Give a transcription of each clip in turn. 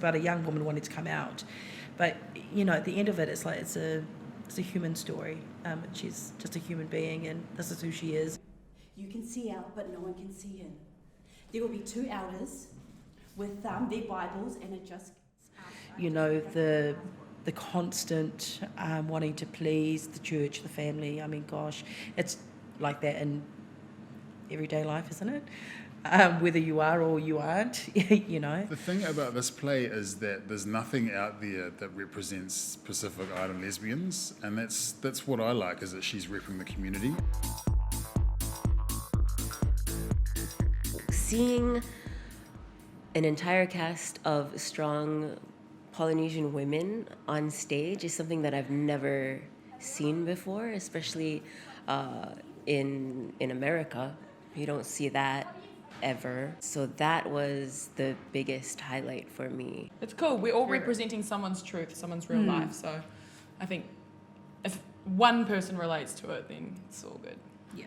about a young woman wanting to come out. But, at the end of it, it's like it's a human story. She's just a human being, and this is who she is. You can see out, but no one can see in. There will be 2 elders with their Bibles, and it just... The constant wanting to please the church, the family. I mean, gosh, it's like that in everyday life, isn't it? Whether you are or you aren't, The thing about this play is that there's nothing out there that represents Pacific Island lesbians, and that's what I like, is that she's repping the community. Seeing an entire cast of strong Polynesian women on stage is something that I've never seen before, especially in America. You don't see that ever. So that was the biggest highlight for me. It's cool. We're all representing someone's truth, someone's real life. So I think if one person relates to it, then it's all good. Yeah.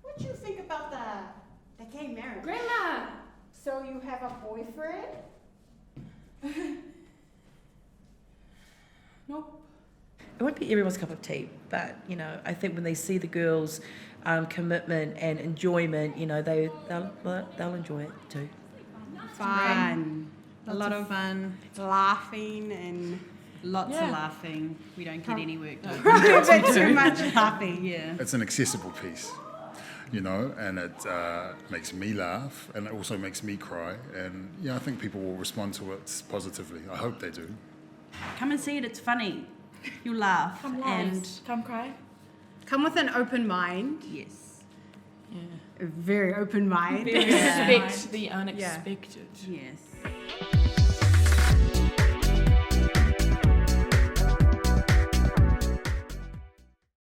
What do you think about the gay marriage? Grandma! So you have a boyfriend? Nope. It won't be everyone's cup of tea, but, I think when they see the girls' commitment and enjoyment, they'll enjoy it too. Fun. A lot of fun, laughing and lots of laughing. We don't get any work done. But too much laughing, yeah. It's an accessible piece, and it makes me laugh, and it also makes me cry, and I think people will respond to it positively. I hope they do. Come and see it, it's funny. You'll laugh. Come and come cry. come with an open mind. Yes. Yeah. A very open mind. Expect the unexpected. Yes.